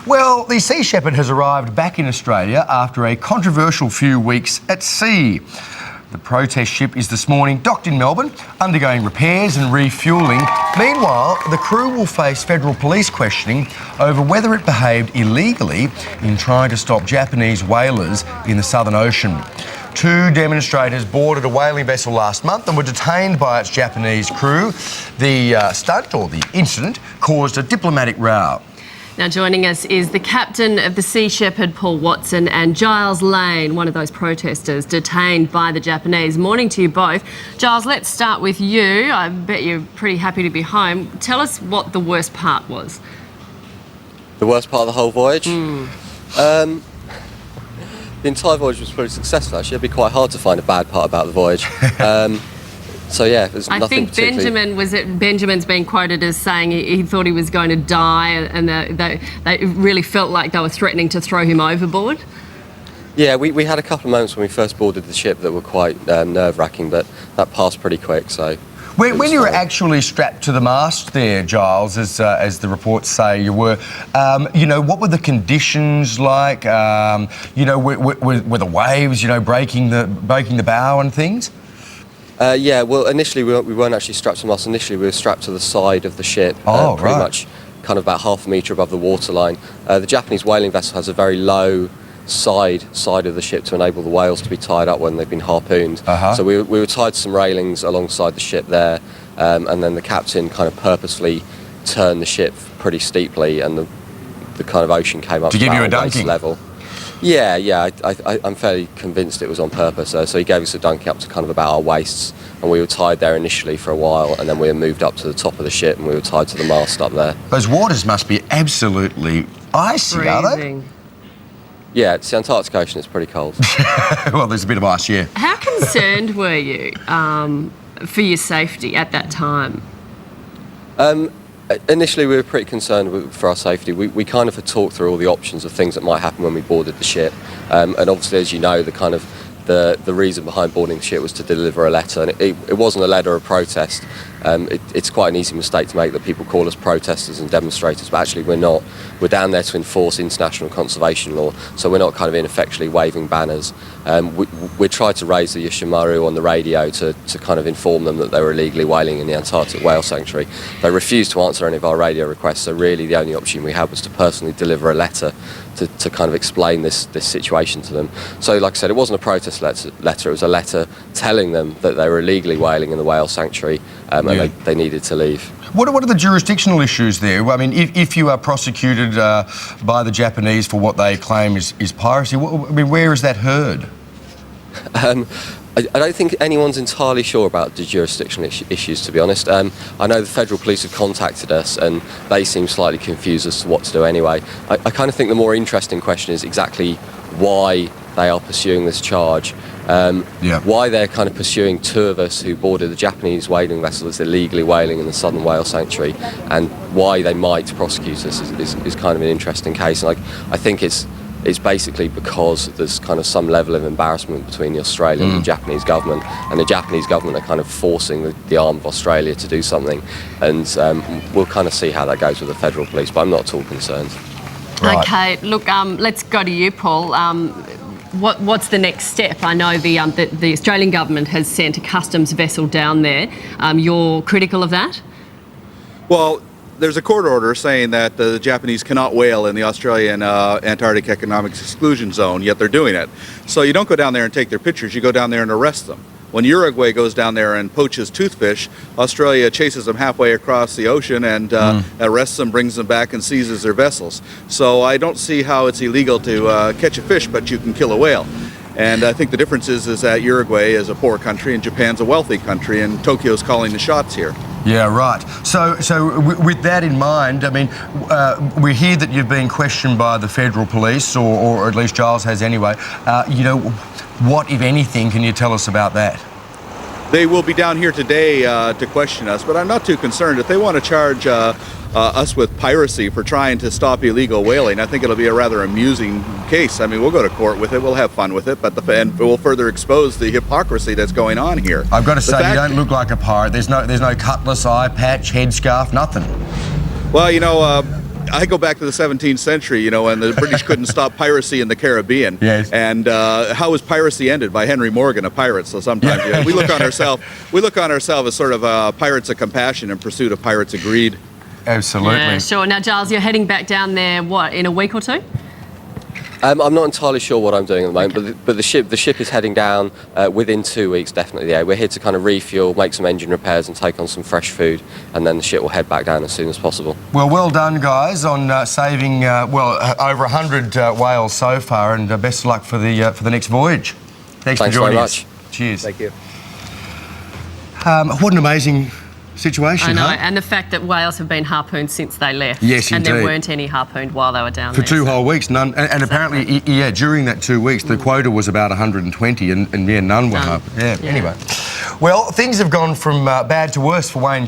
Well, the Sea Shepherd has arrived back in Australia after a controversial few weeks at sea. The protest ship is this morning docked in Melbourne, undergoing repairs and refuelling. Meanwhile, the crew will face federal police questioning over whether it behaved illegally in trying to stop Japanese whalers in the Southern Ocean. 2 demonstrators boarded a whaling vessel last month and were detained by its Japanese crew. The stunt, or the incident, caused a diplomatic row. Now joining us is the captain of the Sea Shepherd, Paul Watson, and Giles Lane, one of those protesters detained by the Japanese. Morning to you both. Giles, let's start with you. I bet you're pretty happy to be home. Tell us what the worst part was. The worst part of the whole voyage? The entire voyage was pretty successful, actually. It'd be quite hard to find a bad part about the voyage. So yeah, there's nothing particularly... Benjamin's been quoted as saying he thought he was going to die, and they really felt like they were threatening to throw him overboard. Yeah, we had a couple of moments when we first boarded the ship that were quite nerve-wracking, but that passed pretty quick, so... When you were actually strapped to the mast there, Giles, as the reports say you were, what were the conditions like? Were the waves, breaking the bow and things? Yeah, well, initially we weren't actually strapped to the mast. Initially we were strapped to the side of the ship, pretty much kind of about half a metre above the waterline. The Japanese whaling vessel has a very low side of the ship to enable the whales to be tied up when they've been harpooned. So we were tied to some railings alongside the ship there, and then the captain kind of purposefully turned the ship pretty steeply, and the kind of ocean came up to give you a dunking level. Yeah, I'm fairly convinced it was on purpose. So he gave us a dunking up to kind of about our waists, and we were tied there initially for a while, and then we were moved up to the top of the ship, and we were tied to the mast up there. Those waters must be absolutely icy, are they? Yeah, it's the Antarctic Ocean. It's pretty cold. Well, there's a bit of ice, yeah. How concerned were you for your safety at that time? Initially, we were pretty concerned for our safety. We kind of had talked through all the options of things that might happen when we boarded the ship, and obviously, as you know, the reason behind boarding the ship was to deliver a letter, and it wasn't a letter of protest. It's quite an easy mistake to make that people call us protesters and demonstrators, but actually we're not. We're down there to enforce international conservation law, so we're not kind of ineffectually waving banners. We tried to raise the Yoshimaru on the radio to kind of inform them that they were illegally whaling in the Antarctic Whale Sanctuary. They refused to answer any of our radio requests, so really the only option we had was to personally deliver a letter to kind of explain this situation to them. So like I said, it wasn't a protest letter, it was a letter telling them that they were illegally whaling in the whale sanctuary, and they needed to leave. What are the jurisdictional issues there? I mean, if you are prosecuted by the Japanese for what they claim is piracy, where is that heard? I don't think anyone's entirely sure about the jurisdictional issues, to be honest. I know the federal police have contacted us, and they seem slightly confused as to what to do anyway. I kind of think the more interesting question is exactly why they are pursuing this charge. Why they're kind of pursuing 2 of us who boarded the Japanese whaling vessel that's illegally whaling in the Southern Whale Sanctuary, and why they might prosecute us is kind of an interesting case. And I think it's basically because there's kind of some level of embarrassment between the Australian and the Japanese government, and the Japanese government are kind of forcing the arm of Australia to do something, and we'll kind of see how that goes with the federal police, but I'm not at all concerned. Right. Okay, look, let's go to you, Paul. What's the next step? I know the Australian government has sent a customs vessel down there. You're critical of that? Well, there's a court order saying that the Japanese cannot whale in the Australian Antarctic Economic Exclusion Zone, yet they're doing it. So you don't go down there and take their pictures, you go down there and arrest them. When Uruguay goes down there and poaches toothfish, Australia chases them halfway across the ocean and arrests them, brings them back and seizes their vessels. So I don't see how it's illegal to catch a fish, but you can kill a whale. And I think the difference is that Uruguay is a poor country and Japan's a wealthy country, and Tokyo's calling the shots here. Yeah, right. So with that in mind, I mean, we hear that you've been questioned by the federal police, or at least Giles has anyway. What, if anything, can you tell us about that? They will be down here today to question us, but I'm not too concerned. If they want to charge us with piracy for trying to stop illegal whaling, I think it'll be a rather amusing case. I mean, we'll go to court with it, we'll have fun with it, but and we'll further expose the hypocrisy that's going on here. I've got to say, you don't look like a pirate. There's no cutlass, eye patch, headscarf, nothing. Well, I go back to the 17th century, you know, when the British couldn't stop piracy in the Caribbean. Yes. And how was piracy ended? By Henry Morgan, a pirate. So sometimes we look on ourselves as sort of pirates of compassion in pursuit of pirates of greed. Absolutely. Yeah, sure. Now, Giles, you're heading back down there, what, in a week or two? I'm not entirely sure what I'm doing at the moment, but the ship is heading down within 2 weeks, definitely. Yeah, we're here to kind of refuel, make some engine repairs, and take on some fresh food, and then the ship will head back down as soon as possible. Well done, guys, on saving over 100 whales so far, and best of luck for the next voyage. Thanks for joining us. Very much. Cheers. Thank you. What an amazing situation, I know, huh? and the fact that whales have been harpooned since they left. Yes, and there indeed. weren't any harpooned while they were down For there. 2 whole weeks, none. And apparently, yeah, during that 2 weeks, the quota was about 120, and yeah, none were harpooned. Yeah, anyway. Well, things have gone from bad to worse for Wayne.